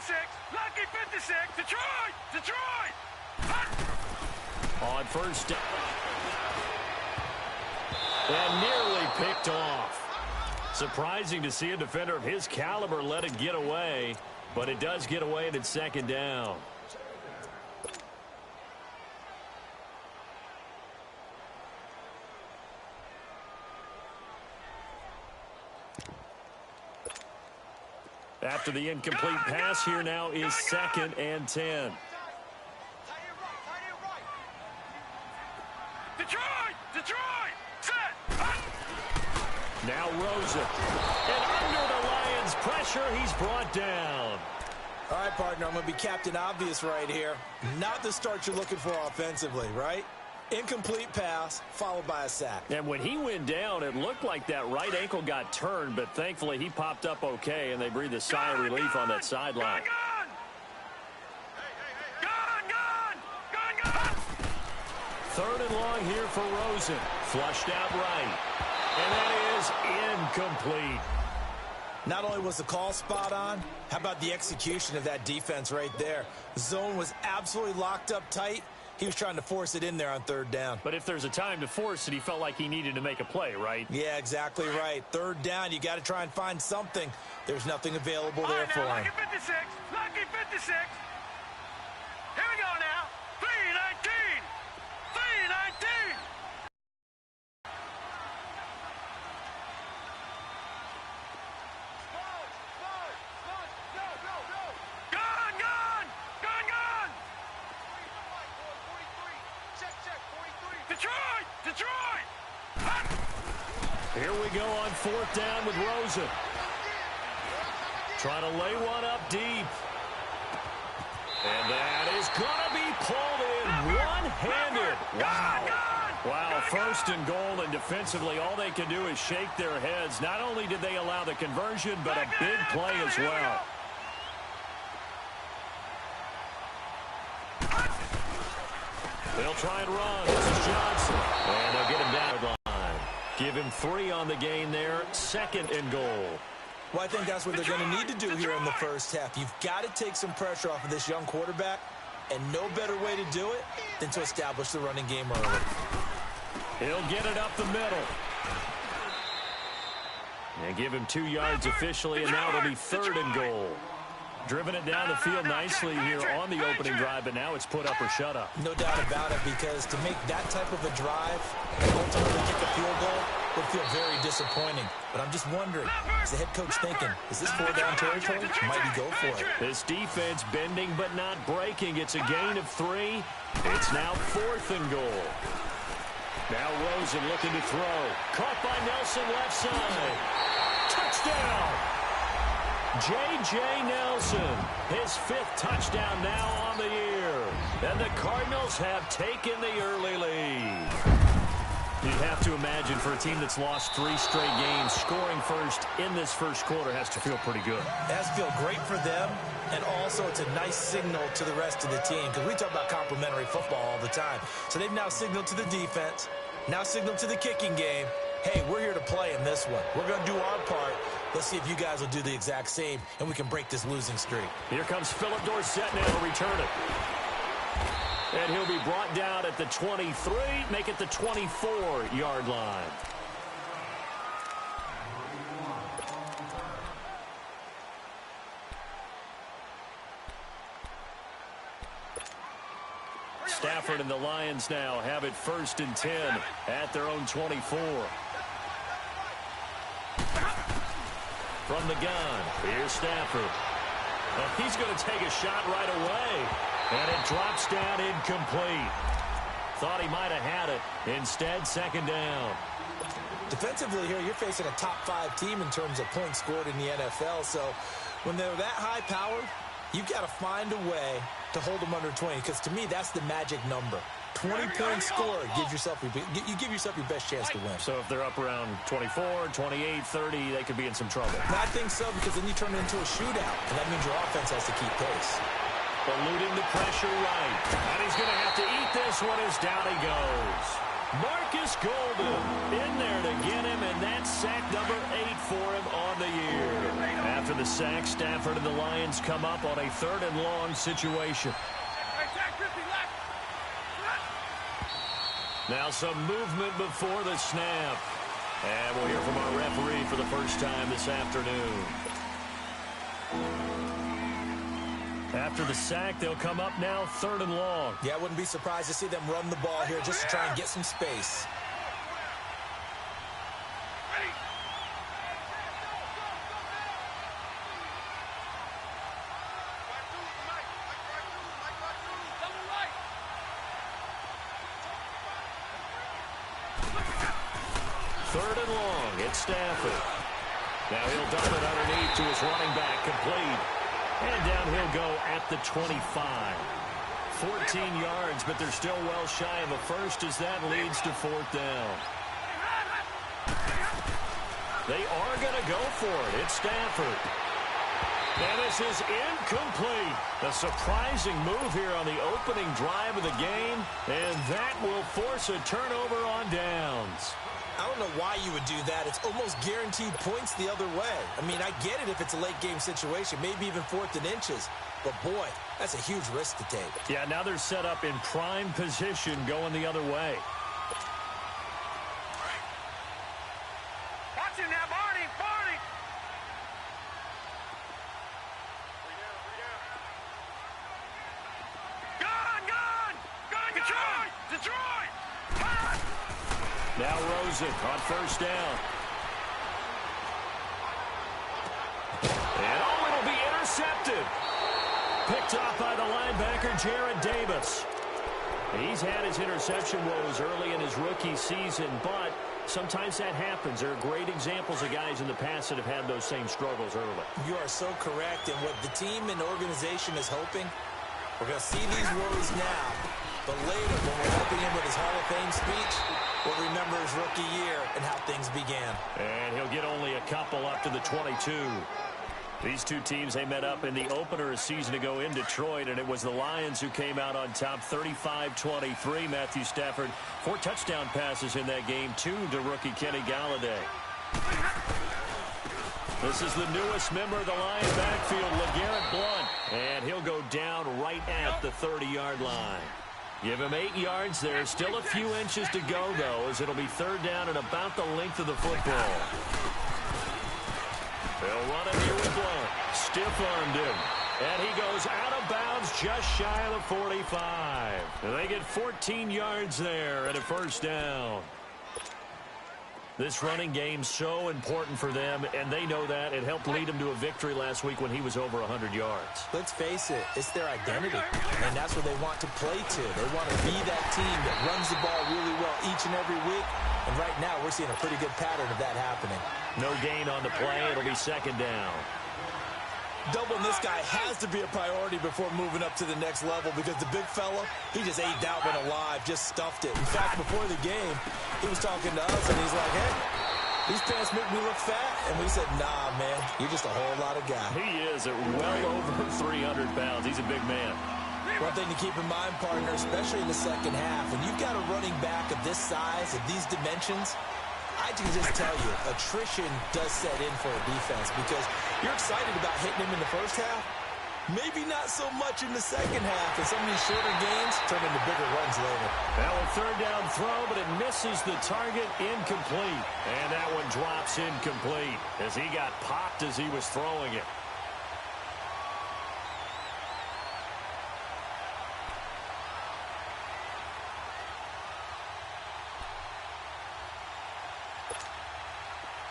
56. Lucky 56. Detroit. Detroit. On first down. And nearly picked off. Surprising to see a defender of his caliber let it get away, but it does get away and it's second down. After the incomplete pass, here now is 2nd and 10. Detroit! Detroit! Set! Now Rosen. And under the Lions' pressure, he's brought down. All right, partner, I'm going to be Captain Obvious right here. Not the start you're looking for offensively, right? Incomplete pass, followed by a sack. And when he went down, it looked like that right ankle got turned, but thankfully he popped up okay, and they breathed a sigh of relief on that sideline. Third and long here for Rosen. Flushed out right. And that is incomplete. Not only was the call spot on, how about the execution of that defense right there? The zone was absolutely locked up tight. He was trying to force it in there on third down. But if there's a time to force it, he felt like he needed to make a play, right? Yeah, exactly right. Third down, you got to try and find something. There's nothing available there for him. Lucky 56. Lucky 56. Here we go now. 319. 319. Detroit! Detroit! Here we go on 4th down with Rosen. Trying to lay one up deep. And that is going to be pulled in one-handed. Wow. Wow, 1st and goal, and defensively all they can do is shake their heads. Not only did they allow the conversion, but a big play as well. They'll try and run. This is Johnson. And they'll get him down the line. Give him 3 on the gain there. 2nd and goal. Well, I think that's what they're going to need to do here in the first half. You've got to take some pressure off of this young quarterback, and no better way to do it than to establish the running game early. He'll get it up the middle. And give him 2 yards officially, and now it'll be 3rd and goal. Driven it down the field nicely here on the opening drive, but now it's put up or shut up. No doubt about it, because to make that type of a drive and ultimately kick a field goal would feel very disappointing. But I'm just wondering, is the head coach thinking, is this 4-down territory? Might he go for it? This defense bending but not breaking. It's a gain of 3. It's now 4th and goal. Now Rosen looking to throw. Caught by Nelson left side. Touchdown! J.J. Nelson, his 5th touchdown now on the year. And the Cardinals have taken the early lead. You'd have to imagine for a team that's lost 3 straight games, scoring first in this first quarter has to feel pretty good. It has to feel great for them, and also it's a nice signal to the rest of the team, because we talk about complementary football all the time. So they've now signaled to the defense, now signaled to the kicking game, hey, we're here to play in this one. We're going to do our part. Let's see if you guys will do the exact same, and we can break this losing streak. Here comes Philip Dorsett now to return it. And he'll be brought down at the 23, make it the 24-yard line. Stafford and the Lions now have it 1st and 10 at their own 24. From the gun, here's Stafford. And he's going to take a shot right away. And it drops down incomplete. Thought he might have had it. Instead, 2nd down. Defensively here, you're facing a top 5 team in terms of points scored in the NFL. So when they're that high-powered, you've got to find a way to hold them under 20. Because to me, that's the magic number. 20 points scored, you give yourself your best chance to win. So if they're up around 24, 28, 30, they could be in some trouble. I think so, because then you turn it into a shootout, and that means your offense has to keep pace. Eluding the pressure right. And he's going to have to eat this one as down he goes. Marcus Golden in there to get him, and that's sack number 8 for him on the year. After the sack, Stafford and the Lions come up on a 3rd and long situation. Now some movement before the snap. And we'll hear from our referee for the first time this afternoon. After the sack, they'll come up now 3rd and long. Yeah, I wouldn't be surprised to see them run the ball here just to try and get some space. Stafford. Now he'll dump it underneath to his running back, complete. And down he'll go at the 25. 14 yards, but they're still well shy of a first as that leads to 4th down. They are going to go for it. It's Stafford. And this is incomplete. A surprising move here on the opening drive of the game, and that will force a turnover on downs. I don't know why you would do that. It's almost guaranteed points the other way. I mean, I get it if it's a late-game situation, maybe even 4th and inches. But, boy, that's a huge risk to take. Yeah, now they're set up in prime position going the other way. Watch him now, Barney! Barney! Gone! Detroit! Detroit! Now Rosen on 1st down. And it'll be intercepted. Picked off by the linebacker, Jared Davis. He's had his interception woes early in his rookie season, but sometimes that happens. There are great examples of guys in the past that have had those same struggles early. You are so correct, and what the team and organization is hoping, we're going to see these woes now, but later when we're helping him with his Hall of Fame speech, we'll remember his rookie year and how things began. And he'll get only a couple up to the 22. These two teams, they met up in the opener a season ago in Detroit, and it was the Lions who came out on top 35-23. Matthew Stafford, 4 touchdown passes in that game, 2 to rookie Kenny Galladay. This is the newest member of the Lion backfield, LeGarrette Blount, and he'll go down right at the 30-yard line. Give him 8 yards there. Still a few inches to go, though, as it'll be 3rd down and about the length of the football. They'll run it here with Blount. Stiff-armed him. And he goes out of bounds just shy of the 45. And they get 14 yards there and a 1st down. This running game so important for them, and they know that. It helped lead them to a victory last week when he was over 100 yards. Let's face it, it's their identity, and that's what they want to play to. They want to be that team that runs the ball really well each and every week, and right now we're seeing a pretty good pattern of that happening. No gain on the play. It'll be 2nd down. Doubling this guy has to be a priority before moving up to the next level because the big fella, he just ate that one alive, just stuffed it. In fact, before the game, he was talking to us, and he's like, hey, these pants make me look fat. And we said, nah, man, you're just a whole lot of guy. He is at well over 300 pounds. He's a big man. One thing to keep in mind, partner, especially in the second half, when you've got a running back of this size, of these dimensions, I can just tell you, attrition does set in for a defense because you're excited about hitting him in the first half, maybe not so much in the second half, and some of these shorter gains turn into bigger runs later. Now a 3rd down throw, but it misses the target, incomplete. And that one drops incomplete as he got popped as he was throwing it.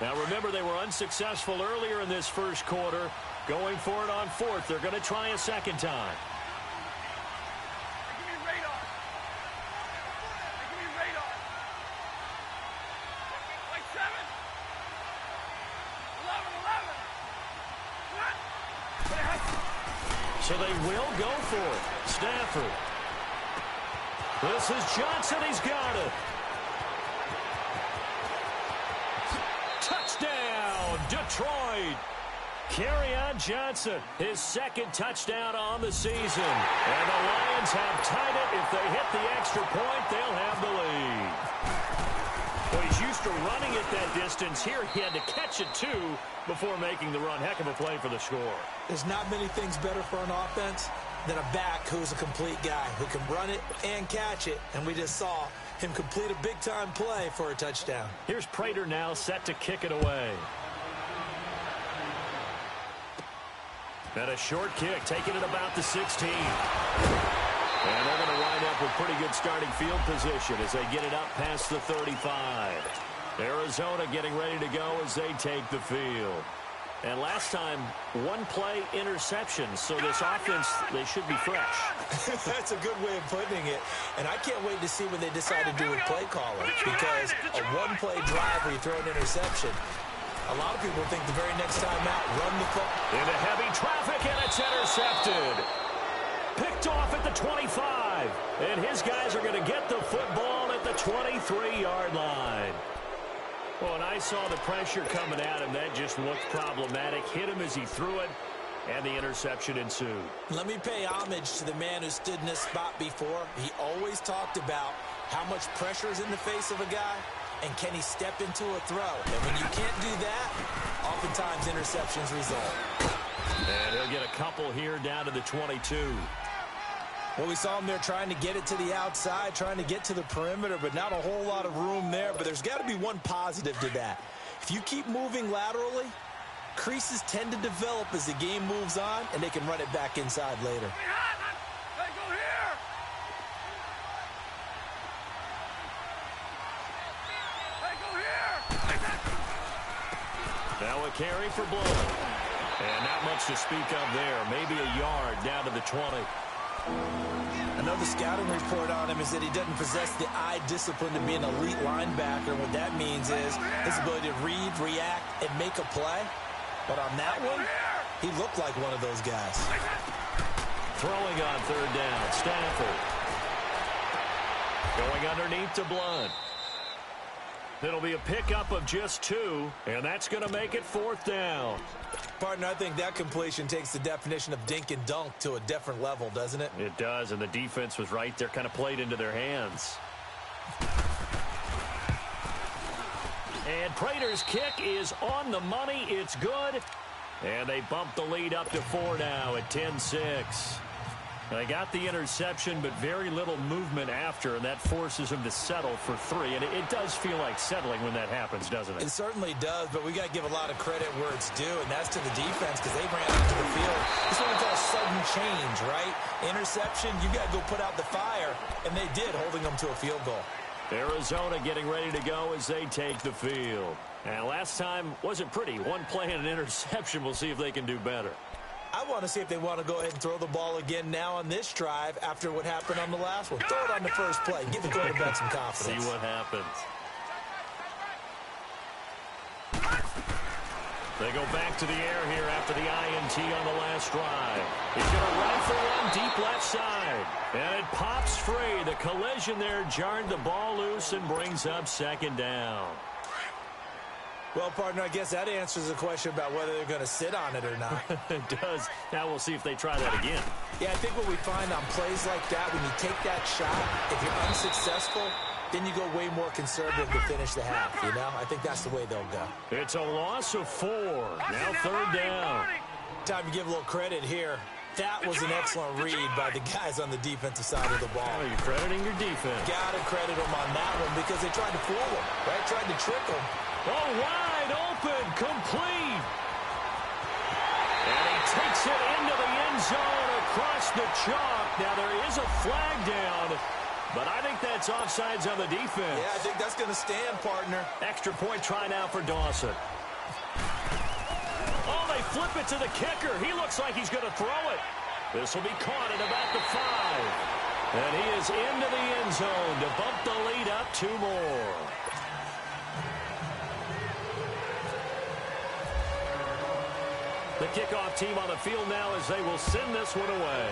Now, remember, they were unsuccessful earlier in this first quarter. Going for it on 4th. They're going to try a 2nd time. Give me radar. Give me radar. Like 7. 11. So they will go for it. Stafford. This is Johnson. He's got it. Touchdown, Detroit. Kerryon Johnson, his 2nd touchdown on the season. And the Lions have tied it. If they hit the extra point, they'll have the lead. Well, He's used to running it that distance. Here he had to catch it, too, before making the run. Heck of a play for the score. There's not many things better for an offense than a back who's a complete guy, who can run it and catch it. And we just saw him complete a big-time play for a touchdown. Here's Prater now set to kick it away. And a short kick, taking it about the 16. And they're going to wind up with pretty good starting field position as they get it up past the 35. Arizona getting ready to go as they take the field. And last time, one play interception, so this offense, they should be fresh. That's a good way of putting it. And I can't wait to see what they decide to do with play calling, because a one-play drive where you throw an interception, a lot of people think the very next time out, run the ball. Into heavy traffic, and it's intercepted. Picked off at the 25. And his guys are going to get the football at the 23-yard line. Well, and I saw the pressure coming at him. That just looked problematic. Hit him as he threw it, and the interception ensued. Let me pay homage to the man who stood in this spot before. He always talked about how much pressure is in the face of a guy, and can he step into a throw? And when you can't do that, oftentimes interceptions result. And he'll get a couple here down to the 22. Well, we saw him there trying to get it to the outside, trying to get to the perimeter, but not a whole lot of room there. But there's got to be one positive to that. If you keep moving laterally, creases tend to develop as the game moves on, and they can run it back inside later. Hey, go here! Hey, go here! Now a carry for Blood. And not much to speak of there. Maybe a yard down to the 20. I know the scouting report on him is that he doesn't possess the eye discipline to be an elite linebacker. What that means is his ability to read, react, and make a play. But on that one, he looked like one of those guys. Throwing on third down, Stafford. Going underneath to Blood. It'll be a pickup of just 2, and that's going to make it 4th down. Partner, I think that completion takes the definition of dink and dunk to a different level, doesn't it? It does, and the defense was right there, kind of played into their hands. And Prater's kick is on the money. It's good. And they bump the lead up to 4 now at 10-6. They got the interception, but very little movement after, and that forces him to settle for 3. And it does feel like settling when that happens, doesn't it? It certainly does, but we got to give a lot of credit where it's due, and that's to the defense because they ran onto the field. This is what we call sudden change, right? Interception, you got to go put out the fire, and they did, holding them to a field goal. Arizona getting ready to go as they take the field. And last time wasn't pretty. One play and an interception. We'll see if they can do better. I want to see if they want to go ahead and throw the ball again now on this drive after what happened on the last one. Throw it on the first play. Give the quarterback some confidence. See what happens. They go back to the air here after the INT on the last drive. He's going to run for one deep left side. And it pops free. The collision there jarred the ball loose and brings up 2nd down. Well, partner, I guess that answers the question about whether they're going to sit on it or not. It does. Now we'll see if they try that again. Yeah, I think what we find on plays like that, when you take that shot, if you're unsuccessful, then you go way more conservative to finish the half, you know? I think that's the way they'll go. It's a loss of 4. Now 3rd down. Time to give a little credit here. That was an excellent read by the guys on the defensive side of the ball. Oh, you're crediting your defense. Got to credit them on that one because they tried to fool them, right? Tried to trick them. Oh, wide open, complete. And he takes it into the end zone across the chalk. Now, there is a flag down, but I think that's offsides on the defense. Yeah, I think that's going to stand, partner. Extra point try now for Dawson. Oh, they flip it to the kicker. He looks like he's going to throw it. This will be caught at about the 5. And he is into the end zone to bump the lead up 2 more. The kickoff team on the field now as they will send this one away.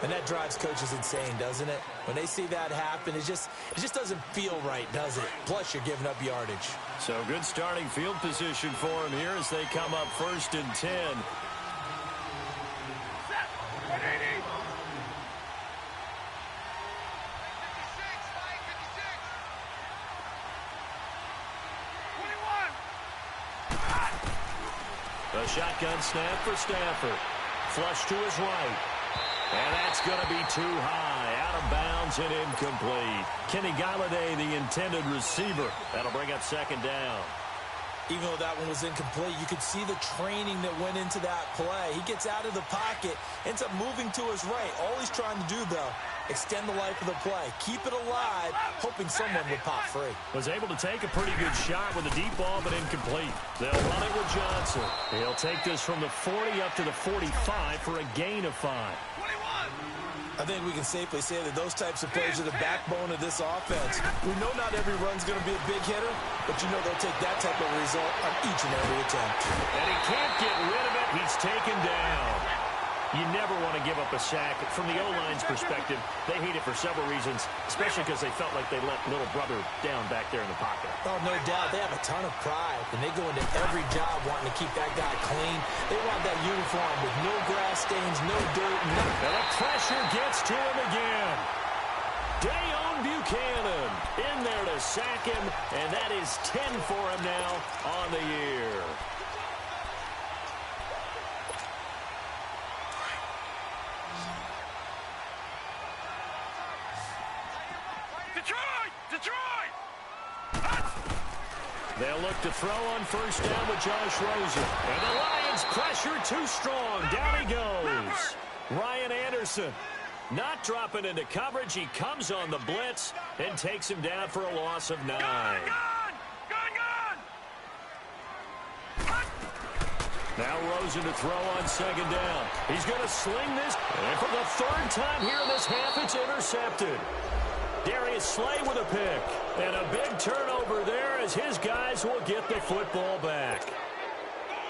And that drives coaches insane, doesn't it? When they see that happen, it just doesn't feel right, does it? Plus, you're giving up yardage. So good starting field position for him here as they come up 1st and 10. A shotgun snap for Stafford. Flush to his right. And that's going to be too high. Out of bounds and incomplete. Kenny Galladay, the intended receiver. That'll bring up second down. Even though that one was incomplete, you could see the training that went into that play. He gets out of the pocket, ends up moving to his right. All he's trying to do, though, extend the life of the play. Keep it alive, hoping someone would pop free. Was able to take a pretty good shot with a deep ball, but incomplete. They'll run it with Johnson. He'll take this from the 40 up to the 45 for a gain of 5. I think we can safely say that those types of plays are the backbone of this offense. We know not every run's going to be a big hitter, but you know they'll take that type of result on each and every attempt. And he can't get rid of it. He's taken down. You never want to give up a sack. From the O-line's perspective, they hate it for several reasons, especially because they felt like they let little brother down back there in the pocket. Oh, no doubt. They have a ton of pride, and they go into every job wanting to keep that guy clean. They want that uniform with no grass stains, no dirt, nothing. And the pressure gets to him again. Dayon Buchanan in there to sack him, and that is 10 for him now on the year. They'll look to throw on first down with Josh Rosen. And the Lions pressure too strong. Down he goes. Ryan Anderson not dropping into coverage. He comes on the blitz and takes him down for a loss of 9. Now Rosen to throw on second down. He's going to sling this. And for the third time here in this half, it's intercepted. Darius Slay with a pick. And a big turnover there as his guys will get the football back.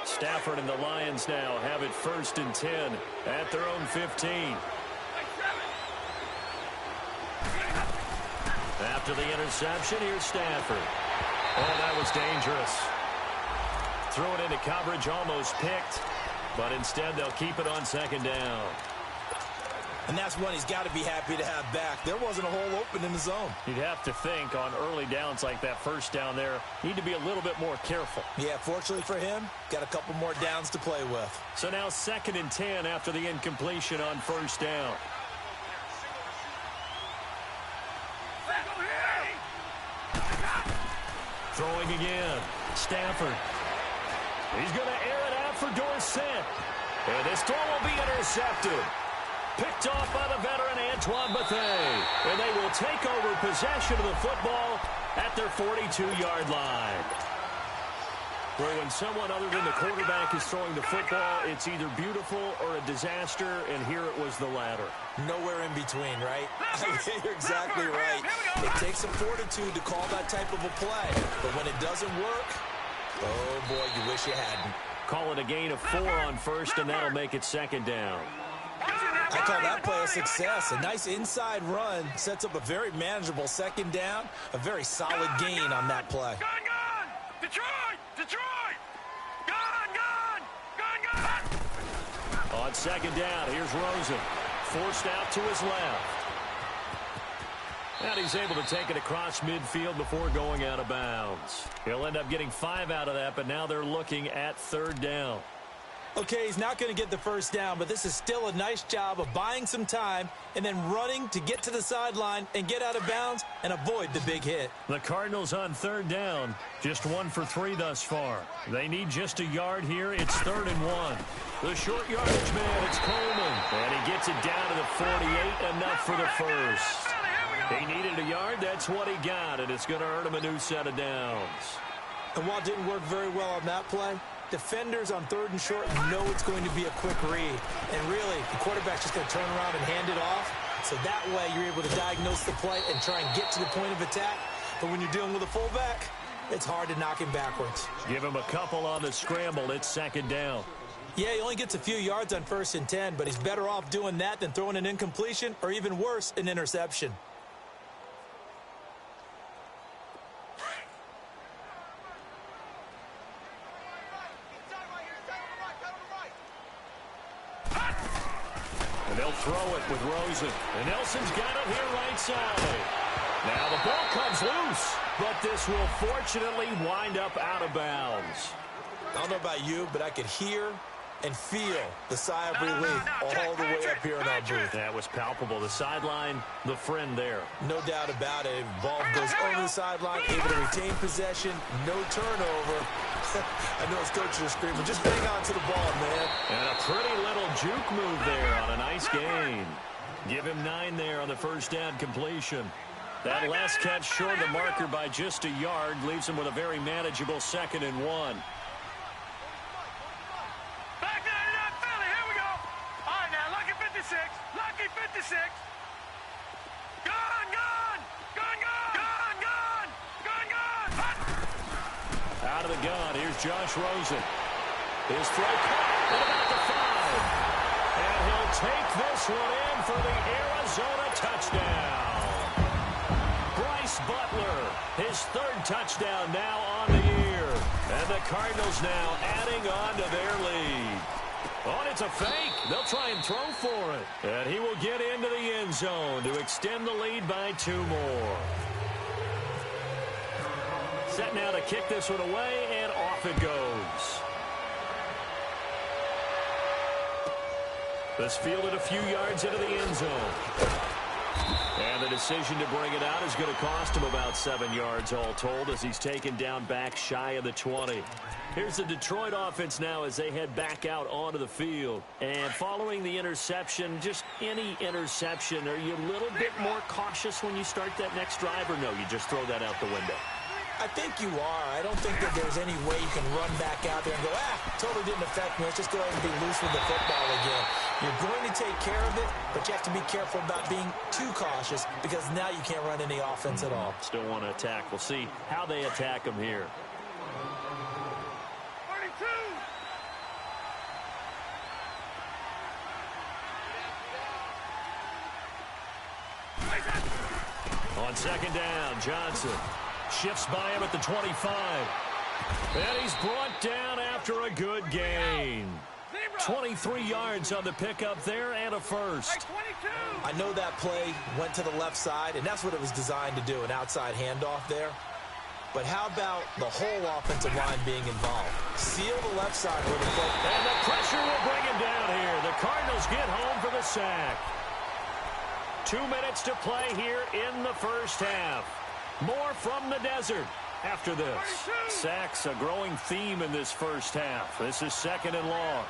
Stafford and the Lions now have it 1st and 10 at their own 15. After the interception, here's Stafford. Oh, that was dangerous. Threw it into coverage, almost picked. But instead, they'll keep it on second down. And that's one he's got to be happy to have back. There wasn't a hole open in the zone. You'd have to think on early downs like that first down there, need to be a little bit more careful. Yeah, fortunately for him, got a couple more downs to play with. So now 2nd and 10 after the incompletion on first down. Throwing again. Stafford. He's going to air it out for Dorsett. And this throw will be intercepted. Picked off by the veteran Antoine Bethea. And they will take over possession of the football at their 42-yard line. Well, when someone other than the quarterback is throwing the football, it's either beautiful or a disaster, and here it was the latter. Nowhere in between, right? You're exactly right. It takes some fortitude to call that type of a play. But when it doesn't work, oh, boy, you wish you hadn't. Call it a gain of 4 on first, and that'll make it 2nd down. I call that play a success. A nice inside run sets up a very manageable 2nd down. A very solid gain on that play. Gun! Detroit! Gun! On 2nd down, here's Rosen. Forced out to his left. And he's able to take it across midfield before going out of bounds. He'll end up getting 5 out of that, but now they're looking at 3rd down. Okay, he's not going to get the first down, but this is still a nice job of buying some time and then running to get to the sideline and get out of bounds and avoid the big hit. The Cardinals on 3rd down, just 1 for 3 thus far. They need just a yard here. It's 3rd and 1. The short yardage man, it's Coleman. And he gets it down to the 48, enough for the first. He needed a yard, that's what he got, and it's going to earn him a new set of downs. And while it didn't work very well on that play, defenders on 3rd and short know it's going to be a quick read. And really, the quarterback's just going to turn around and hand it off. So that way, you're able to diagnose the play and try and get to the point of attack. But when you're dealing with a fullback, it's hard to knock him backwards. Give him a couple on the scramble. It's 2nd down. Yeah, he only gets a few yards on 1st and 10, but he's better off doing that than throwing an incompletion or even worse, an interception. And they'll throw it with Rosen. And Nelson's got it here right side. Now the ball comes loose, but this will fortunately wind up out of bounds. I don't know about you, but I could hear and feel the sigh of relief all the way up here in our booth. That was palpable. The sideline, the friend there. No doubt about it. Ball goes over the sideline, able to retain possession, no turnover. I know his coaches are screaming, just hang on to the ball, man. And a pretty little juke move there on a nice gain. Give him 9 there on the first down completion. That last catch short of the marker by just a yard leaves him with a very manageable 2nd and 1. Lucky 56. Gone, gone. Gone, gone. Gone, gone. Gone, gone. Out of the gun, here's Josh Rosen. His throw caught at about the 5. And he'll take this one in for the Arizona touchdown. Bryce Butler, his 3rd touchdown now on the year. And the Cardinals now adding on to their lead. Oh, and it's a fake. They'll try and throw for it. And he will get into the end zone to extend the lead by 2 more. Set now to kick this one away, and off it goes. This fielded a few yards into the end zone. And the decision to bring it out is going to cost him about 7 yards all told as he's taken down back shy of the 20. Here's the Detroit offense now as they head back out onto the field. And following the interception, just any interception, are you a little bit more cautious when you start that next drive, or no, you just throw that out the window? I think you are. I don't think that there's any way you can run back out there and go, totally didn't affect me. Let's just go ahead and be loose with the football again. You're going to take care of it, but you have to be careful about being too cautious because now you can't run any offense at all. Still want to attack. We'll see how they attack him here. On 2nd down, Johnson shifts by him at the 25. And he's brought down after a good gain. 23 yards on the pickup there and a first. I know that play went to the left side, and that's what it was designed to do, an outside handoff there. But how about the whole offensive line being involved? Seal the left side with the foot. And the pressure will bring him down here. The Cardinals get home for the sack. 2 minutes to play here in the first half. More from the desert after this. Sacks a growing theme in this first half. This is 2nd and long.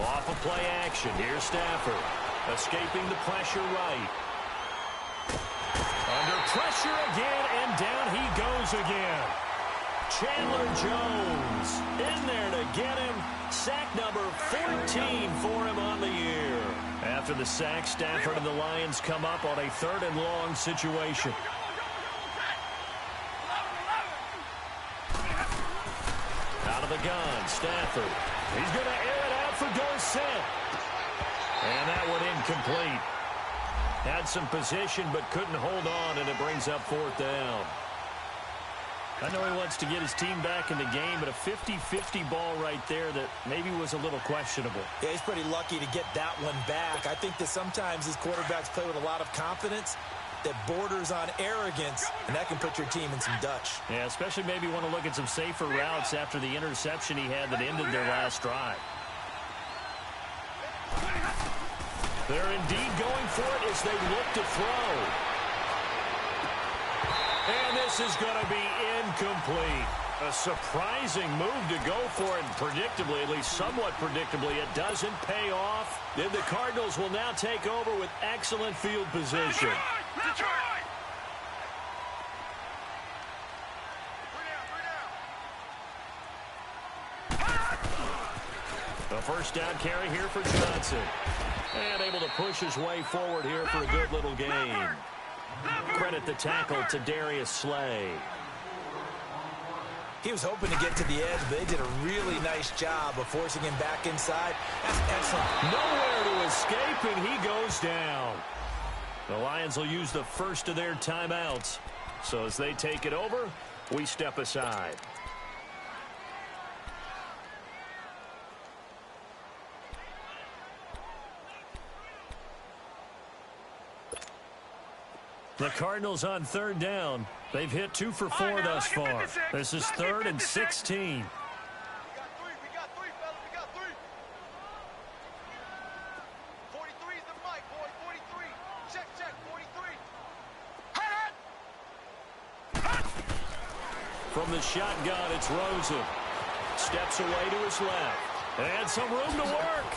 Off of play action. Here's Stafford. Escaping the pressure right. Under pressure again, and down he goes again. Chandler Jones in there to get him. Sack number 14 for him on the year. After the sack, Stafford and the Lions come up on a 3rd and long situation. Out of the gun, Stafford. He's going to air it out for Dorsett. And that one incomplete. Had some position but couldn't hold on, and it brings up 4th down. I know he wants to get his team back in the game, but a 50-50 ball right there that maybe was a little questionable. Yeah, he's pretty lucky to get that one back. I think that sometimes his quarterbacks play with a lot of confidence that borders on arrogance, and that can put your team in some Dutch. Yeah, especially maybe want to look at some safer routes after the interception he had that ended their last drive. They're indeed going for it as they look to throw. And this is going to be incomplete. A surprising move to go for it, and predictably, at least somewhat predictably, it doesn't pay off. Then the Cardinals will now take over with excellent field position. Detroit! A first down carry here for Johnson. And able to push his way forward here for a good little gain. Credit the tackle to Darius Slay. He was hoping to get to the edge, but they did a really nice job of forcing him back inside. That's excellent. Nowhere to escape, and he goes down. The Lions will use the first of their timeouts. So as they take it over, we step aside. The Cardinals on third down. They've hit 2 for 4 thus far. This is 3rd and 16. From the shotgun, it's Rosen. Steps away to his left. And some room to work.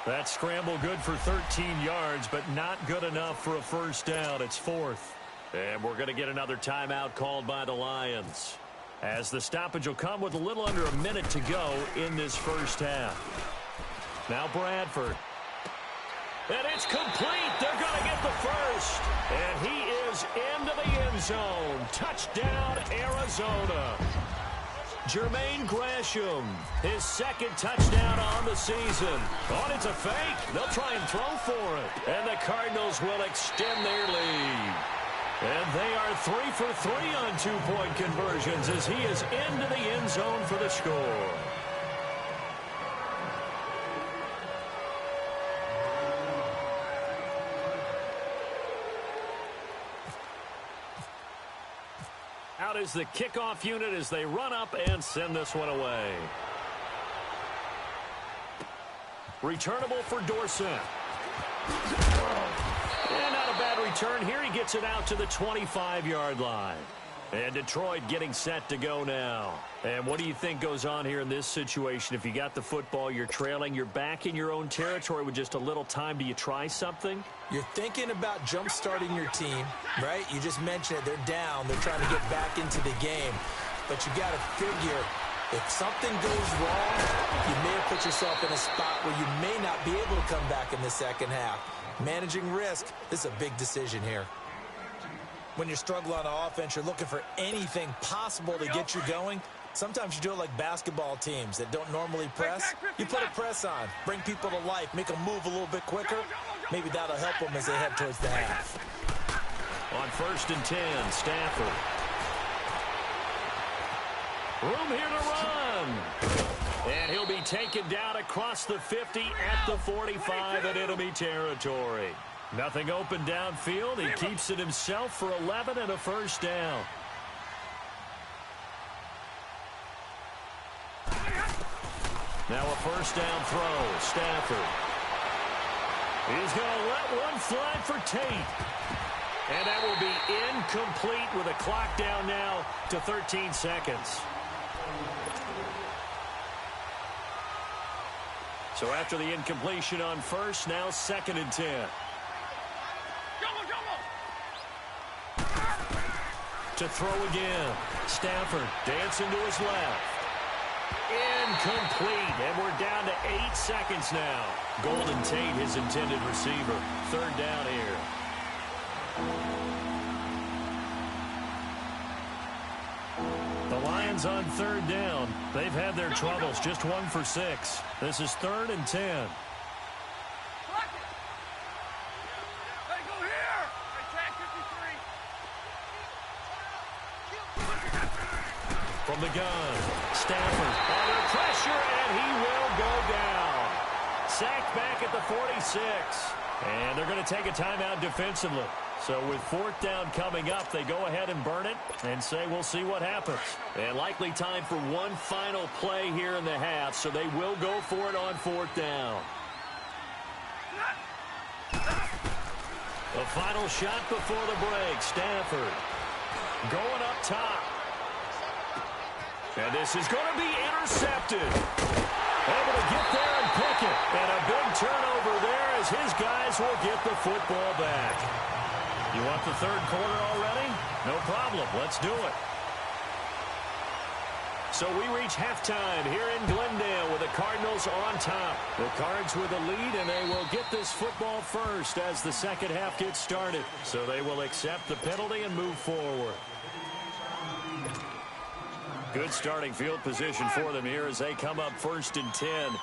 That scramble good for 13 yards, but not good enough for a first down. It's 4th. And we're going to get another timeout called by the Lions, as the stoppage will come with a little under a minute to go in this first half. Now Bradford. And it's complete. They're going to get the first. And he is into the end zone. Touchdown, Arizona. Jermaine Gresham, his 2nd touchdown on the season. Oh, it's a fake. They'll try and throw for it. And the Cardinals will extend their lead. And they are 3 for 3 on 2-point conversions as he is into the end zone for the score. Out is the kickoff unit as they run up and send this one away. Returnable for Dorsett. And not a bad return here. He gets it out to the 25-yard line. And Detroit getting set to go now. And what do you think goes on here in this situation? If you got the football, you're trailing, you're back in your own territory with just a little time. Do you try something? You're thinking about jump-starting your team, right? You just mentioned it. They're down. They're trying to get back into the game. But you got to figure, if something goes wrong, you may have put yourself in a spot where you may not be able to come back in the second half. Managing risk, this is a big decision here. When you're struggling on offense, you're looking for anything possible to get you going. Sometimes you do it like basketball teams that don't normally press. You put a press on, bring people to life, make them move a little bit quicker. Maybe that'll help them as they head towards the half. On 1st and 10, Stafford. Room here to run. And he'll be taken down across the 50 at the 45 in enemy territory. Nothing open downfield. He keeps it himself for 11 and a first down. Now a first down throw. Stafford. He's going to let one fly for Tate. And that will be incomplete with a clock down now to 13 seconds. So after the incompletion on first, now 2nd and 10. To throw again. Stafford dancing to his left. Incomplete. And we're down to 8 seconds now. Golden Tate, his intended receiver. 3rd down here. The Lions on 3rd down. They've had their troubles. Just 1 for 6. This is 3rd and 10. From the gun, Stafford under pressure, and he will go down. Sacked back at the 46. And they're going to take a timeout defensively. So with 4th down coming up, they go ahead and burn it and say we'll see what happens. And likely time for one final play here in the half, so they will go for it on 4th down. The final shot before the break, Stafford going up top. And this is going to be intercepted. Able to get there and pick it. And a big turnover there as his guys will get the football back. You want the 3rd quarter already? No problem. Let's do it. So we reach halftime here in Glendale with the Cardinals on top. The Cards with a lead, and they will get this football first as the second half gets started. So they will accept the penalty and move forward. Good starting field position for them here as they come up 1st and 10. 11.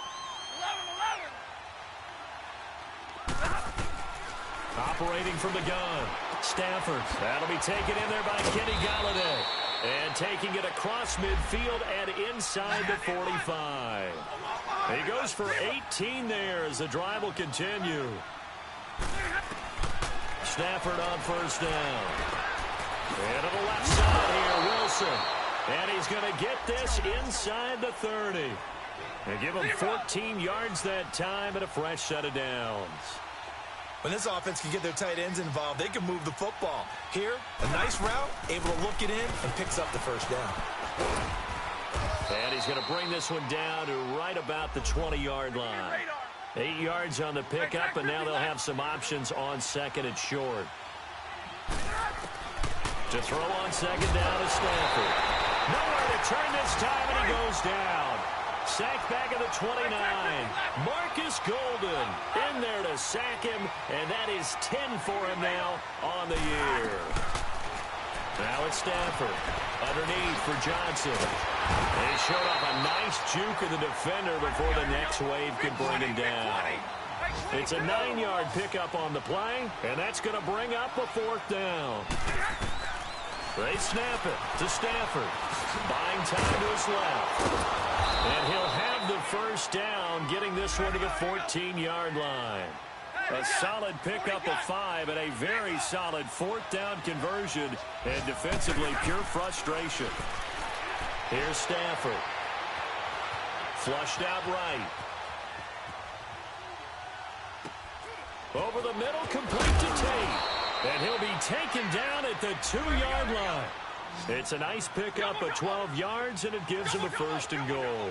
Operating from the gun. Stafford. That'll be taken in there by Kenny Galladay. And taking it across midfield and inside the 45. He goes for 18 there as the drive will continue. Stafford on first down. And to the left side here, Wilson. And he's going to get this inside the 30. And give him 14 yards that time and a fresh set of downs. When this offense can get their tight ends involved, they can move the football. Here, a nice route, able to look it in, and picks up the first down. And he's going to bring this one down to right about the 20-yard line. 8 yards on the pickup, and now they'll have some options on second and short. To throw on second down to Stafford. Nowhere to turn this time, and he goes down. Sacked back at the 29. Marcus Golden in there to sack him, and that is 10 for him now on the year. Now it's Stafford. Underneath for Johnson. And he showed off a nice juke of the defender before the next wave could bring him down. It's a 9-yard pickup on the play, and that's going to bring up a fourth down. They snap it to Stafford. Buying time to his left. And he'll have the first down, getting this one to the 14-yard line. A solid pickup of 5 and a very solid fourth down conversion. And defensively, pure frustration. Here's Stafford. Flushed out right. Over the middle, complete to Tate. And he'll be taken down at the 2-yard line. It's a nice pickup of 12 yards, and it gives him a first and goal.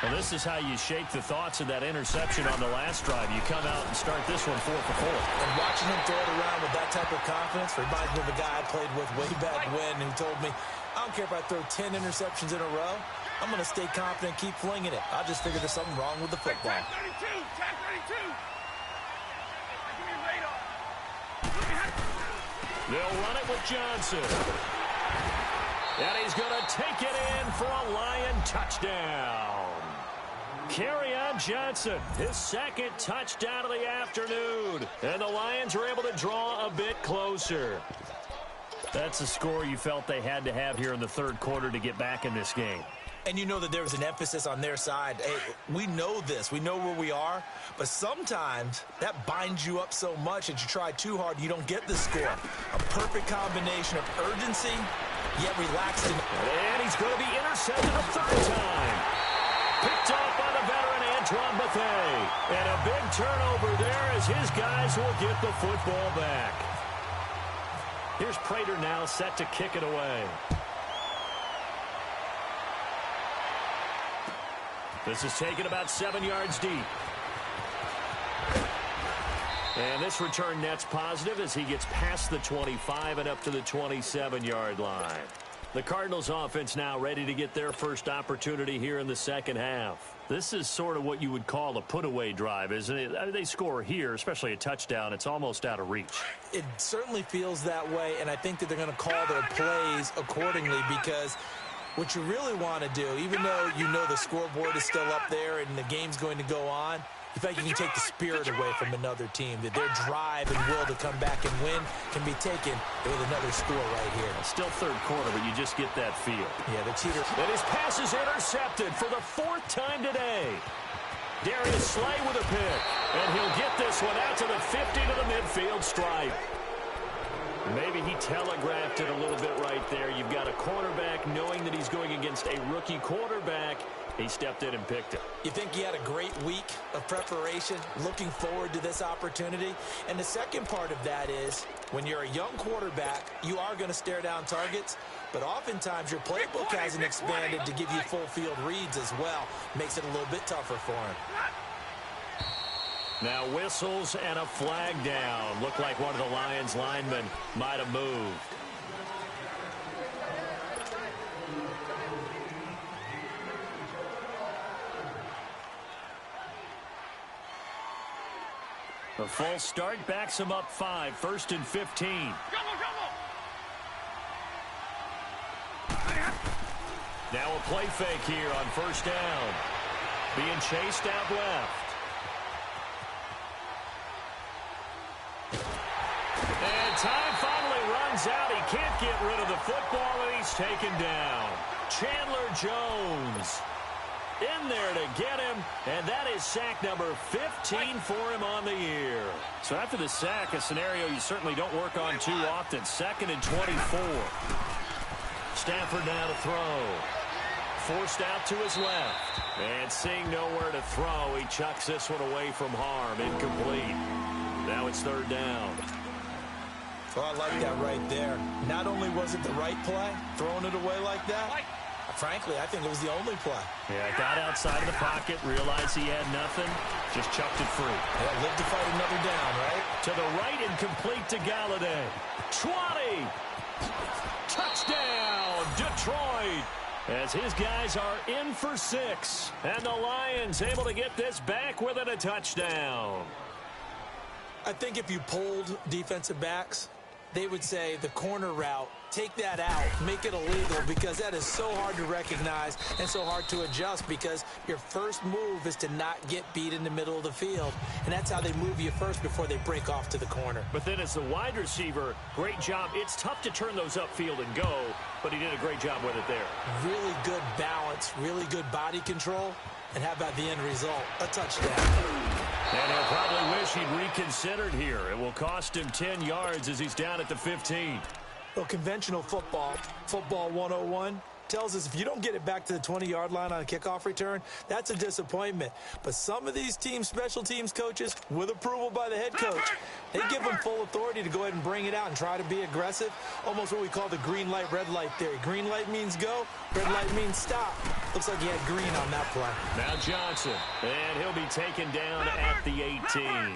Well, this is how you shake the thoughts of that interception on the last drive. You come out and start this one 4 for 4. And watching him throw it around with that type of confidence reminds me of a guy I played with way back when who told me, I don't care if I throw 10 interceptions in a row. I'm going to stay confident and keep flinging it. I just figured there's something wrong with the football. They'll run it with Johnson. And he's going to take it in for a Lion touchdown. Kerryon Johnson, his second touchdown of the afternoon. And the Lions are able to draw a bit closer. That's a score you felt they had to have here in the third quarter to get back in this game. And you know that there was an emphasis on their side. Hey, we know this. We know where we are. But sometimes that binds you up so much that you try too hard, you don't get the score. A perfect combination of urgency, yet relaxed. And he's going to be intercepted a third time. Picked off by the veteran Antoine Bethea. And a big turnover there as his guys will get the football back. Here's Prater now set to kick it away. This is taken about 7 yards deep. And this return net's positive as he gets past the 25 and up to the 27-yard line. The Cardinals offense now ready to get their first opportunity here in the second half. This is sort of what you would call a put-away drive, isn't it? I mean, they score here, especially a touchdown. It's almost out of reach. It certainly feels that way, and I think that they're going to call their plays accordingly because what you really want to do, even though you know the scoreboard is still up there and the game's going to go on, you feel like you can take the spirit away from another team, that their drive and will to come back and win can be taken with another score right here. Still third quarter, but you just get that feel. Yeah, the cheater. And his pass is intercepted for the 4th time today. Darius Slay with a pick, and he'll get this one out to the 50 to the midfield stripe. Maybe he telegraphed it a little bit right there. You've got a cornerback knowing that he's going against a rookie quarterback. He stepped in and picked it. You think he had a great week of preparation, looking forward to this opportunity? And the second part of that is, when you're a young quarterback, you are going to stare down targets, but oftentimes your playbook hasn't expanded to give you full field reads as well. Makes it a little bit tougher for him. Now whistles and a flag down. Looked like one of the Lions linemen might have moved. The false start backs him up 5, 1st and 15. Now a play fake here on first down. Being chased out left. And time finally runs out. He can't get rid of the football, and he's taken down. Chandler Jones. in there to get him, and that is sack number 15 for him on the year. So after the sack, a scenario you certainly don't work on too often. 2nd and 24. Stafford now to throw. Forced out to his left. And seeing nowhere to throw, he chucks this one away from harm. Incomplete. Now it's 3rd down. Oh, I like that right there. Not only was it the right play, throwing it away like that, frankly, I think it was the only play. Yeah, got outside of the pocket, realized he had nothing, just chucked it free. Yeah, live to fight another down, right? To the right and complete to Galladay. 20. Touchdown, Detroit. As his guys are in for 6. And the Lions able to get this back within a touchdown. I think if you polled defensive backs, they would say the corner route, take that out, make it illegal, because that is so hard to recognize and so hard to adjust, because your first move is to not get beat in the middle of the field. And that's how they move you first before they break off to the corner. But then as the wide receiver, great job. It's tough to turn those upfield and go, but he did a great job with it there. Really good balance, really good body control. And how about the end result? A touchdown. And he'll probably wish he'd reconsidered here. It will cost him 10 yards as he's down at the 15. Well, conventional football 101, tells us if you don't get it back to the 20-yard line on a kickoff return, that's a disappointment. But some of these team special teams coaches, with approval by the head coach, they give them full authority to go ahead and bring it out and try to be aggressive. Almost what we call the green light, red light theory. Green light means go, red light means stop. Looks like he had green on that play. Now Johnson, and he'll be taken down at the 18.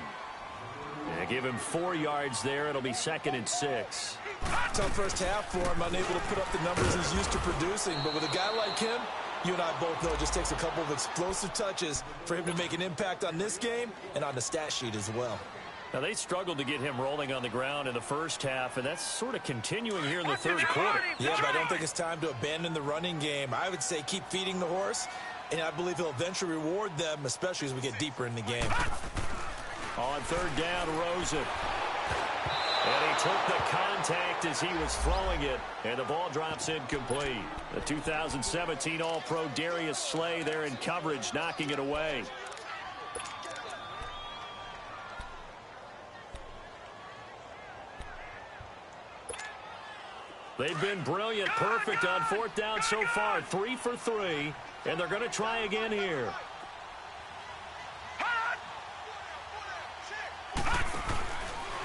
Yeah, give him 4 yards there. It'll be 2nd and 6. Tough first half for him, unable to put up the numbers he's used to producing. But with a guy like him, you and I both know it just takes a couple of explosive touches for him to make an impact on this game and on the stat sheet as well. Now, they struggled to get him rolling on the ground in the first half, and that's sort of continuing here in the third quarter. Yeah, but I don't think it's time to abandon the running game. I would say keep feeding the horse, and I believe he'll eventually reward them, especially as we get deeper in the game. On 3rd down, Rosen. And he took the contact as he was throwing it, and the ball drops incomplete. The 2017 All-Pro Darius Slay there in coverage, knocking it away. They've been brilliant, perfect on 4th down so far. 3 for 3, and they're going to try again here.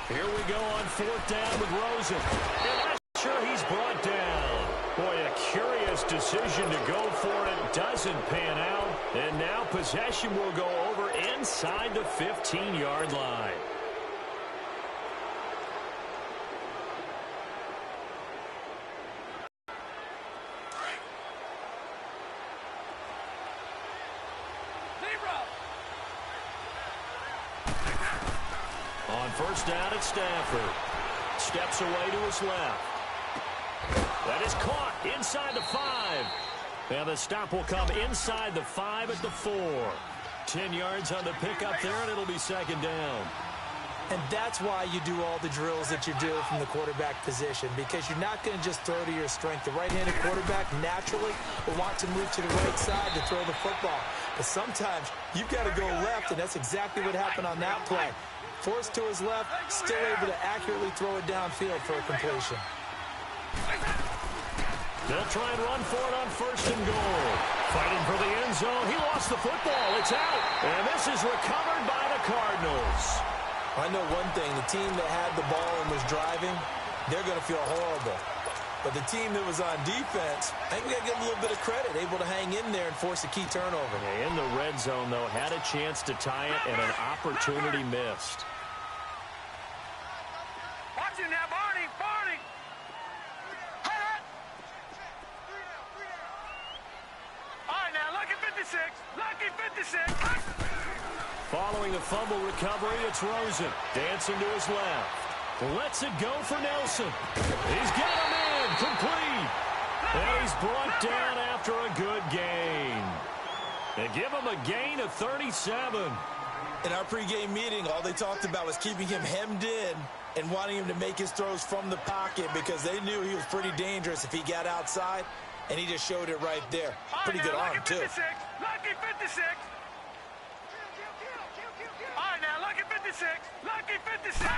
Here we go on 4th down with Rosen. And I'm sure he's brought down. Boy, a curious decision to go for it. Doesn't pan out. And now possession will go over inside the 15-yard line. On 1st down at Stafford. Steps away to his left. That is caught inside the 5. And the stop will come inside the 5 at the 4. 10 yards on the pickup there, and it'll be 2nd down. And that's why you do all the drills that you do from the quarterback position, because you're not going to just throw to your strength. The right-handed quarterback naturally will want to move to the right side to throw the football. But sometimes you've got to go left, and that's exactly what happened on that play. Forced to his left, still able to accurately throw it downfield for a completion. They'll try and run for it on 1st and goal. Fighting for the end zone. He lost the football. It's out. And this is recovered by the Cardinals. I know one thing. The team that had the ball and was driving, they're going to feel horrible. But the team that was on defense, I think we got to give them a little bit of credit. Able to hang in there and force a key turnover. In the red zone, though, had a chance to tie it and an opportunity missed. Watch it now, Barney! Barney! All right, now, lucky 56. Lucky 56. Following the fumble recovery, it's Rosen. Dancing to his left. Lets it go for Nelson. He's got him in. Complete. And he's brought down after a good gain. And give him a gain of 37. In our pregame meeting, all they talked about was keeping him hemmed in and wanting him to make his throws from the pocket, because they knew he was pretty dangerous if he got outside. and he just showed it right there. Pretty good arm, too. Lucky 56. All right, now, lucky 56. Lucky 56.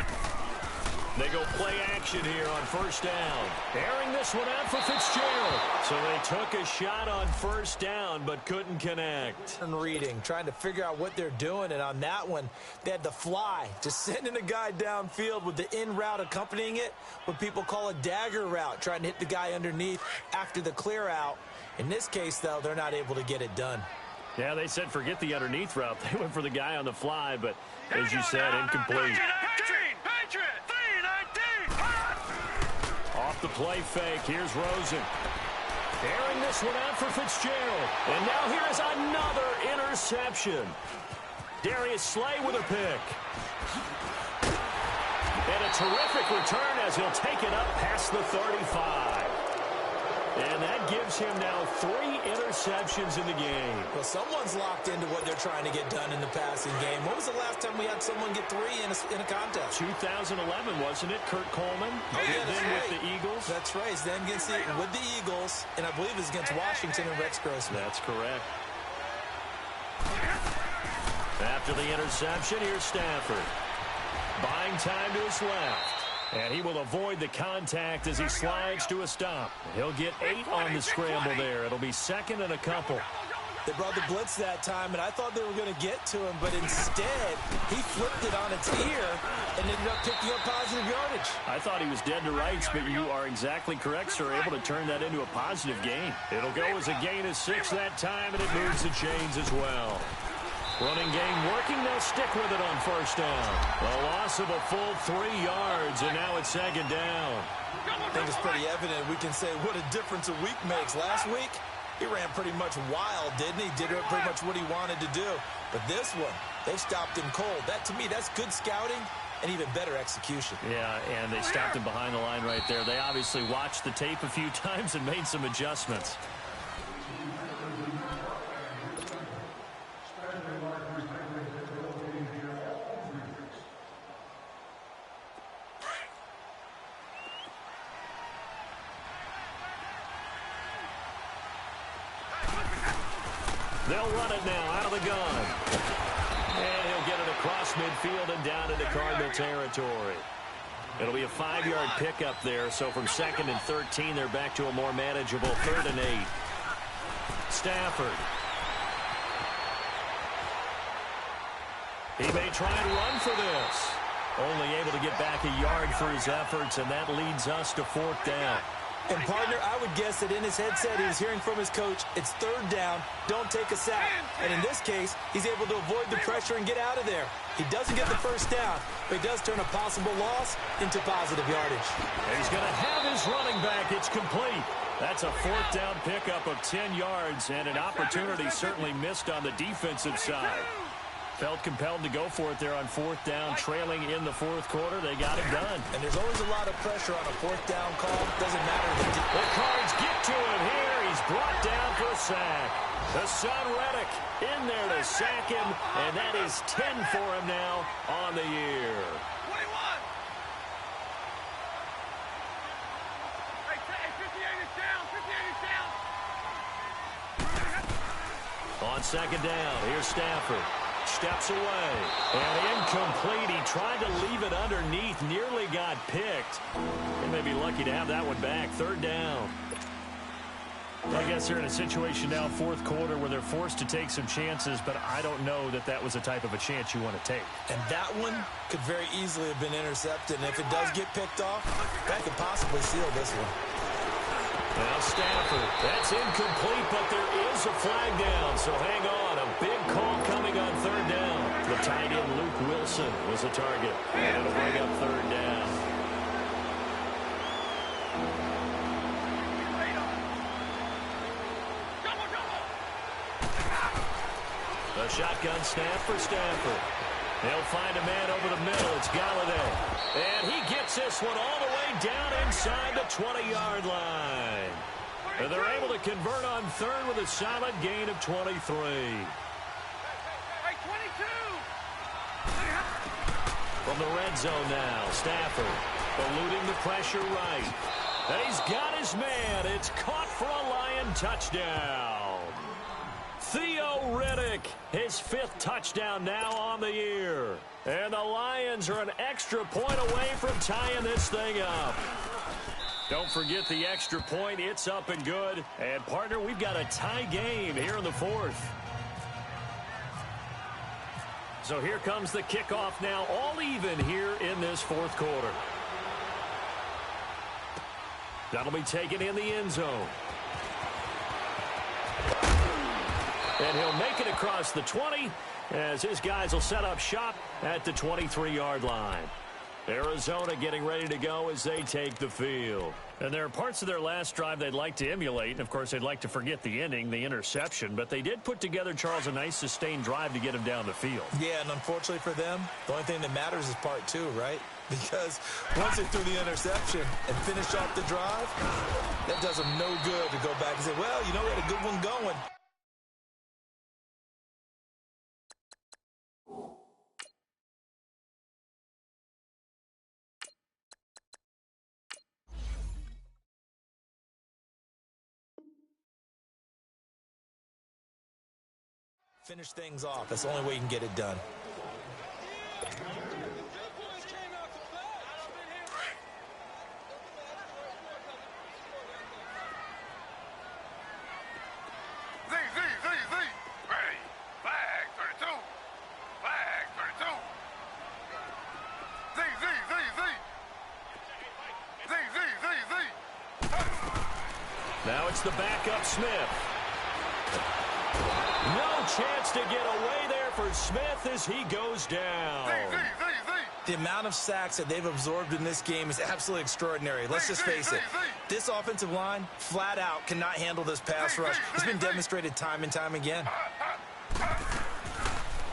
They go play action here on first down. Airing this one out for Fitzgerald. So they took a shot on first down, but couldn't connect. And reading, trying to figure out what they're doing, and on that one, they had to fly, just sending a guy downfield with the in route accompanying it, what people call a dagger route, trying to hit the guy underneath after the clear out. In this case, though, they're not able to get it done. Yeah, they said forget the underneath route. They went for the guy on the fly, but as you said, incomplete. Off the play fake, here's Rosen. Airing this one out for Fitzgerald. And now here's another interception. Darius Slay with a pick. And a terrific return as he'll take it up past the 35. And that gives him now 3 interceptions in the game. Well, someone's locked into what they're trying to get done in the passing game. When was the last time we had someone get 3 in a contest? 2011, wasn't it? Kurt Coleman. Oh, yeah, then with the Eagles. That's right. Then with the Eagles, and I believe it was against Washington and Rex Grossman. That's correct. After the interception, here's Stafford. Buying time to his left. And he will avoid the contact as he slides to a stop. He'll get 8 on the scramble there. It'll be second and a couple. They brought the blitz that time, and I thought they were going to get to him, but instead, he flipped it on its ear and ended up picking up positive yardage. I thought he was dead to rights, but you are exactly correct, sir. Able to turn that into a positive gain. It'll go as a gain of 6 that time, and it moves the chains as well. Running game working, they'll stick with it on first down. A loss of a full 3 yards, and now it's second down. I think it's pretty evident we can say what a difference a week makes. Last week, he ran pretty much wild, didn't he? Did pretty much what he wanted to do. But this one, they stopped him cold. That, to me, that's good scouting and even better execution. Yeah, and they stopped him behind the line right there. They obviously watched the tape a few times and made some adjustments. They'll run it now out of the gun. And he'll get it across midfield and down into Cardinal territory. It'll be a 5-yard pickup there, so from 2nd and 13, they're back to a more manageable 3rd and 8. Stafford. He may try and run for this. Only able to get back a yard for his efforts, and that leads us to 4th down. And, partner, I would guess that in his headset he was hearing from his coach, it's 3rd down, don't take a sack. And in this case, he's able to avoid the pressure and get out of there. He doesn't get the first down, but he does turn a possible loss into positive yardage. And he's going to have his running back. It's complete. That's a 4th down pickup of 10 yards, and an opportunity certainly missed on the defensive side. Felt compelled to go for it there on 4th down, trailing in the 4th quarter. They got it done. And there's always a lot of pressure on a 4th down call. Doesn't matter. The Cards get to him here. He's brought down for a sack. The son Reddick in there to sack him, and that is 10 for him now on the year. 21. Hey, 58 is down. 58 is down. On 2nd down, here's Stafford. Steps away. And incomplete. He tried to leave it underneath. Nearly got picked. They may be lucky to have that one back. 3rd down. I guess they're in a situation now, 4th quarter, where they're forced to take some chances, but I don't know that that was the type of a chance you want to take. And that one could very easily have been intercepted. And if it does get picked off, that could possibly seal this one. Now Stafford. That's incomplete, but there is a flag down, so hang on. A big call coming on 3rd down. The tight end Luke Wilson was the target, and it'll bring up 3rd down. A shotgun snap for Stafford. They'll find a man over the middle. It's Galladay. And he gets this one all the way down inside the 20-yard line. And they're able to convert on 3rd with a solid gain of 23. Hey, 22. From the red zone now, Stafford eluding the pressure right. And he's got his man. It's caught for a Lion touchdown. Theo Riddick, his 5th touchdown now on the year. And the Lions are an extra point away from tying this thing up. Don't forget the extra point. It's up and good. And, partner, we've got a tie game here in the 4th. So here comes the kickoff now, all even here in this 4th quarter. That'll be taken in the end zone. And he'll make it across the 20 as his guys will set up shop at the 23-yard line. Arizona getting ready to go as they take the field. And there are parts of their last drive they'd like to emulate. And, of course, they'd like to forget the ending, the interception. But they did put together, Charles, a nice sustained drive to get him down the field. Yeah, and unfortunately for them, the only thing that matters is part 2, right? Because once they threw the interception and finished off the drive, that does them no good to go back and say, well, you know, we had a good one going. Finish things off. That's the only way you can get it done. Ready. Flag 32. Flag 32. Now it's the backup Smith. No chance to get away there for Smith as he goes down. The amount of sacks that they've absorbed in this game is absolutely extraordinary. Let's just face it. This offensive line, flat out, cannot handle this pass rush. It's been demonstrated time and time again.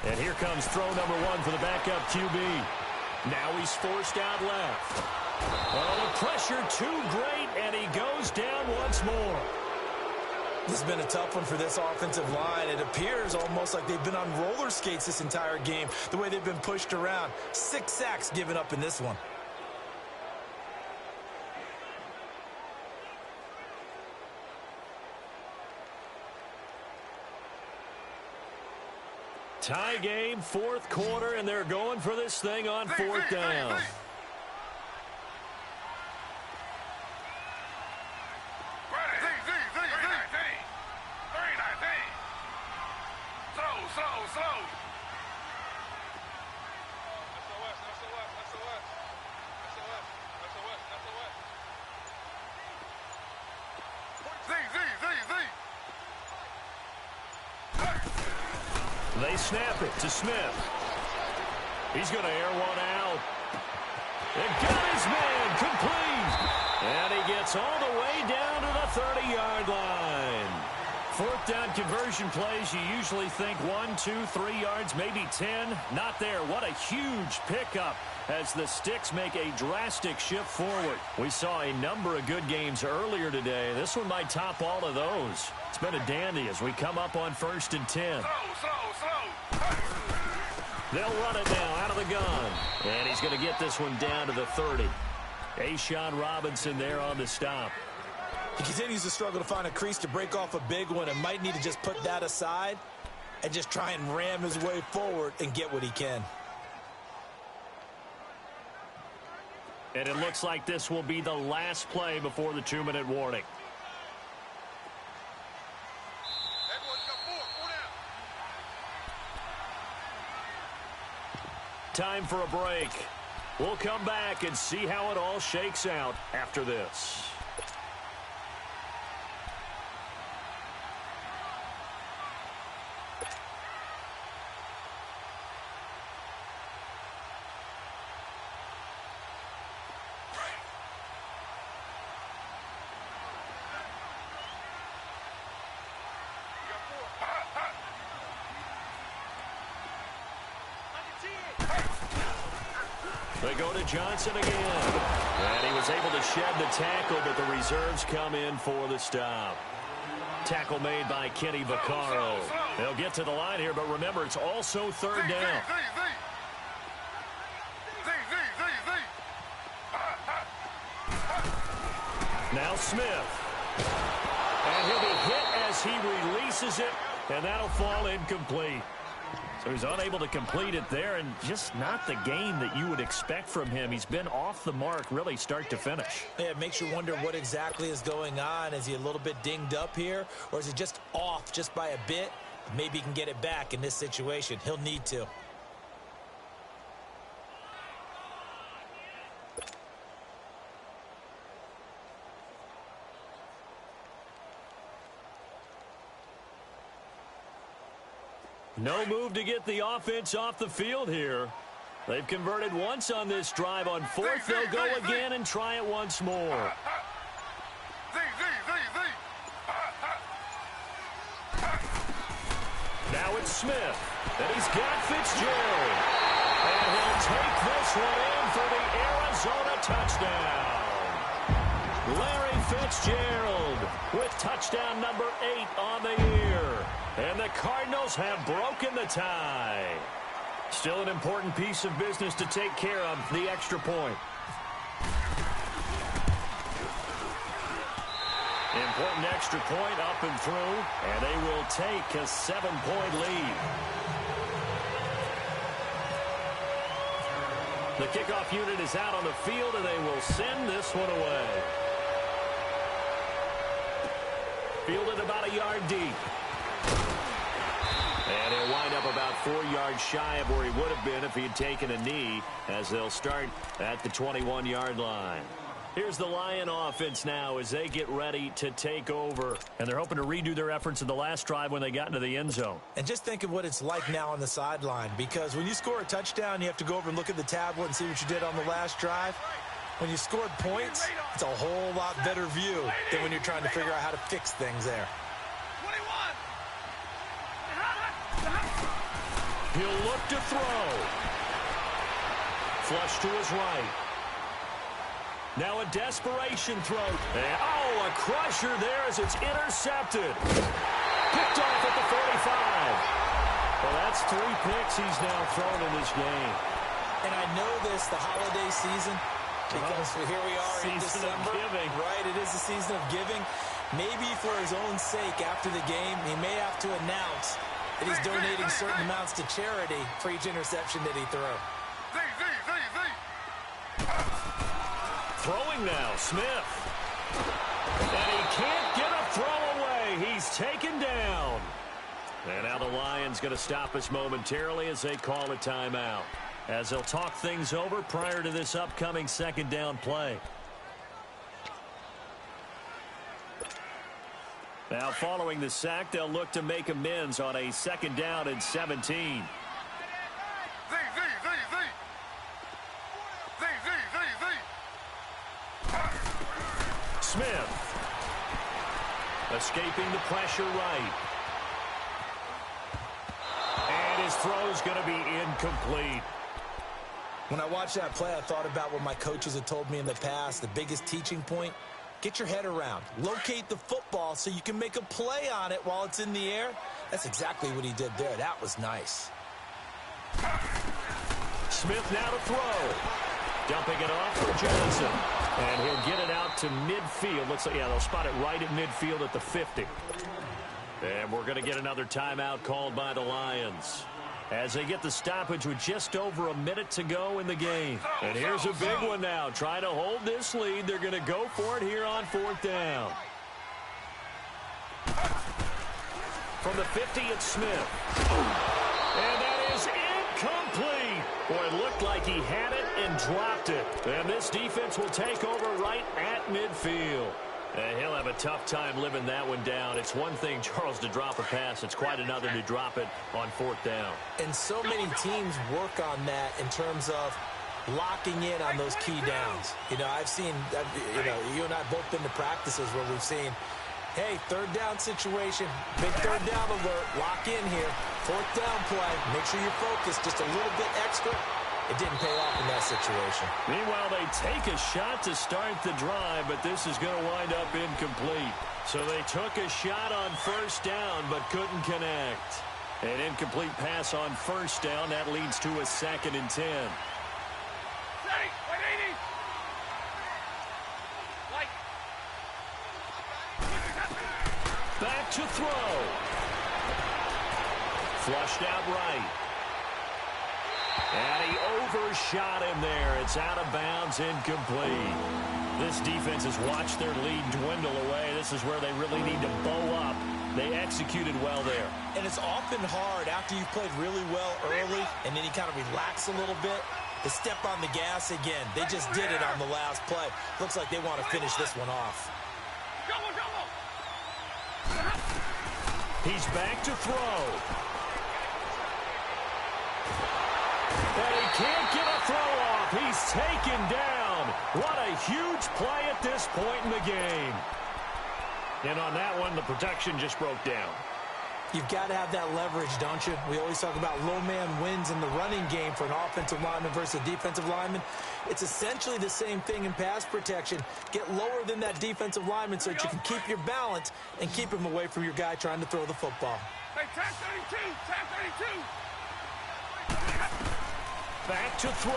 And here comes throw number 1 for the backup QB. Now he's forced out left. Oh, the pressure too great, and he goes down once more. This has been a tough one for this offensive line. It appears almost like they've been on roller skates this entire game, the way they've been pushed around. 6 sacks given up in this one. Tie game, 4th quarter, and they're going for this thing on 4th down. They snap it to Smith. He's going to air one out. And got his man complete. And he gets all the way down to the 30-yard line. 4th down conversion plays, you usually think 1, 2, 3 yards, maybe 10. Not there. What a huge pickup as the Sticks make a drastic shift forward. We saw a number of good games earlier today. This one might top all of those. It's been a dandy as we come up on 1st and 10. They'll run it now out of the gun. And he's going to get this one down to the 30. A'Shawn Robinson there on the stop. He continues to struggle to find a crease to break off a big one and might need to just put that aside and just try and ram his way forward and get what he can. And it looks like this will be the last play before the 2-minute warning. Time for a break. We'll come back and see how it all shakes out after this. They go to Johnson again. And he was able to shed the tackle, but the reserves come in for the stop. Tackle made by Kenny Vaccaro. They'll get to the line here, but remember, it's also 3rd down. Now Smith. And he'll be hit as he releases it, and that'll fall incomplete. So he's unable to complete it there, and just not the game that you would expect from him. He's been off the mark really start to finish. Yeah, it makes you wonder what exactly is going on. Is he a little bit dinged up here, or is he just off just by a bit? Maybe he can get it back in this situation. He'll need to. No move to get the offense off the field here. They've converted once on this drive. On fourth, they'll go again and try it once more. Now it's Smith, and he's got Fitzgerald. And he'll take this one in for the Arizona touchdown. Larry Fitzgerald with touchdown number 8 on the year. And the Cardinals have broken the tie. Still an important piece of business to take care of, the extra point. Important extra point up and through, and they will take a 7-point lead. The kickoff unit is out on the field, and they will send this one away. Fielded about a yard deep. And he'll wind up about 4 yards shy of where he would have been if he had taken a knee, as they'll start at the 21-yard line. Here's the Lion offense now as they get ready to take over. And they're hoping to redo their efforts in the last drive when they got into the end zone. And just think of what it's like now on the sideline, because when you score a touchdown, you have to go over and look at the tablet and see what you did on the last drive. When you scored points, it's a whole lot better view than when you're trying to figure out how to fix things there. He'll look to throw. Flush to his right. Now a desperation throw. And, oh, a crusher there as it's intercepted. Picked off at the 45. Well, that's 3 picks he's now thrown in this game. And I know this, the holiday season, because here we are in December. Right, it is the season of giving. Maybe for his own sake after the game, he may have to announce that he's donating certain amounts to charity for each interception that he throws. Throwing now, Smith. And he can't get a throw away. He's taken down. And now the Lions going to stop us momentarily as they call a timeout, as they'll talk things over prior to this upcoming second down play. Now following the sack, they'll look to make amends on a second down and 17. Smith. Escaping the pressure right. And his throw's going to be incomplete. When I watched that play, I thought about what my coaches had told me in the past. The biggest teaching point, get your head around. Locate the football so you can make a play on it while it's in the air. That's exactly what he did there. That was nice. Smith now to throw. Dumping it off for Johnson. And he'll get it out to midfield. Looks like, yeah, they'll spot it right at midfield at the 50. And we're going to get another timeout called by the Lions as they get the stoppage with just over a minute to go in the game. And here's a big one now. Trying to hold this lead. They're going to go for it here on 4th down. From the 50, it's Smith. And that is incomplete. Boy, it looked like he had it and dropped it. And this defense will take over right at midfield. And he'll have a tough time living that one down. It's one thing, Charles, to drop a pass. It's quite another to drop it on 4th down. And so many teams work on that in terms of locking in on those key downs. You know, I've seen, you and I both been to practices where we've seen, hey, 3rd down situation, big 3rd down alert, lock in here, 4th down play, make sure you're focused just a little bit extra. It didn't pay off in that situation. Meanwhile, they take a shot to start the drive, but this is going to wind up incomplete. So they took a shot on 1st down, but couldn't connect. An incomplete pass on 1st down. That leads to a 2nd and 10. back to throw. Flushed out right. And he overshot him there. It's out of bounds, incomplete. This defense has watched their lead dwindle away. This is where they really need to bow up. They executed well there. And it's often hard after you've played really well early and then you kind of relax a little bit to step on the gas again. They just did it on the last play. Looks like they want to finish this one off. He's back to throw. And he can't get a throw off. He's taken down. What a huge play at this point in the game. And on that one, the protection just broke down. You've got to have that leverage, don't you? We always talk about low man wins in the running game for an offensive lineman versus a defensive lineman. It's essentially the same thing in pass protection. Get lower than that defensive lineman so that you can keep your balance and keep him away from your guy trying to throw the football. Hey, tag 32, tag 32. Back to throw.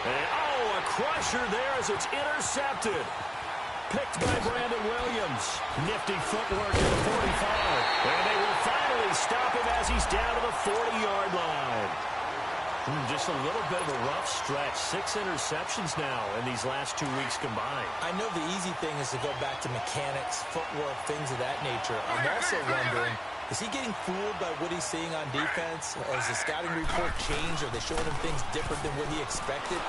And, oh, a crusher there as it's intercepted. Picked by Brandon Williams. Nifty footwork at the 45. And they will finally stop him as he's down to the 40-yard line. Just a little bit of a rough stretch. 6 interceptions now in these last 2 weeks combined. I know the easy thing is to go back to mechanics, footwork, things of that nature. I'm also wondering, is he getting fooled by what he's seeing on defense? Has the scouting report changed? Are they showing him things different than what he expected?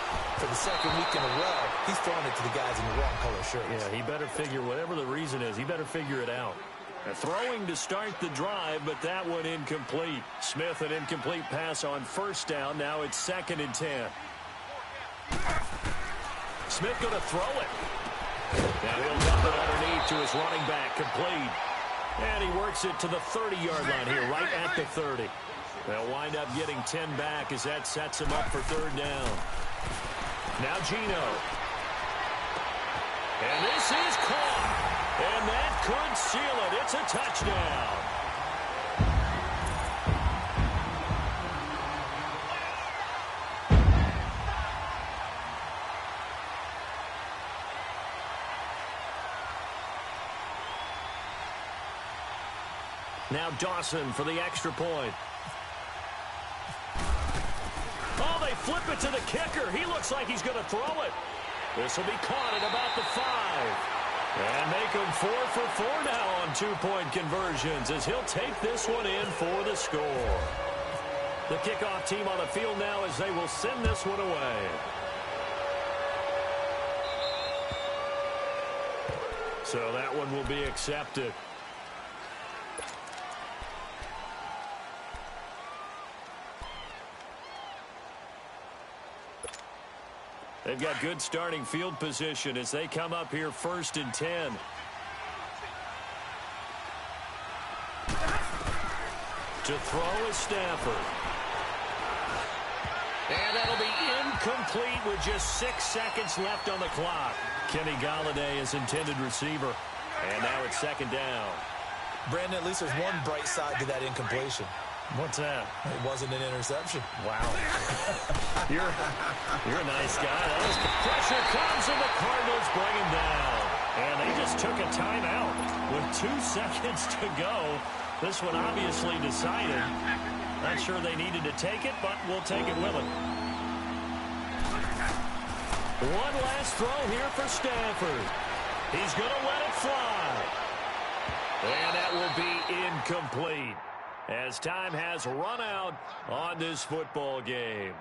For the second week in a row, he's throwing it to the guys in the wrong color shirts. Yeah, he better figure, whatever the reason is, he better figure it out. Throwing to start the drive, but that one incomplete. Smith, an incomplete pass on first down. Now it's 2nd and 10. Smith going to throw it. Now he'll dump it underneath to his running back, complete. And he works it to the 30-yard line here, right at the 30. They'll wind up getting 10 back as that sets him up for 3rd down. Now Gino. And this is caught. And that could seal it. It's a touchdown. Now Dawson for the extra point. Oh, they flip it to the kicker. He looks like he's going to throw it. This will be caught at about the 5. And make him 4 for 4 now on 2-point conversions as he'll take this one in for the score. The kickoff team on the field now as they will send this one away. So that one will be accepted. They've got good starting field position as they come up here 1st and 10. To throw is Stafford. And that'll be incomplete with just 6 seconds left on the clock. Kenny Golladay is intended receiver. And now it's 2nd down. Brandon, at least there's one bright side to that incompletion. What's that? It wasn't an interception. Wow. You're a nice guy. Pressure comes and the Cardinals bring him down. And they just took a timeout with 2 seconds to go. This one obviously decided. Not sure they needed to take it, but we'll take it with them. One last throw here for Stafford. He's going to let it fly. And that will be incomplete as time has run out on this football game.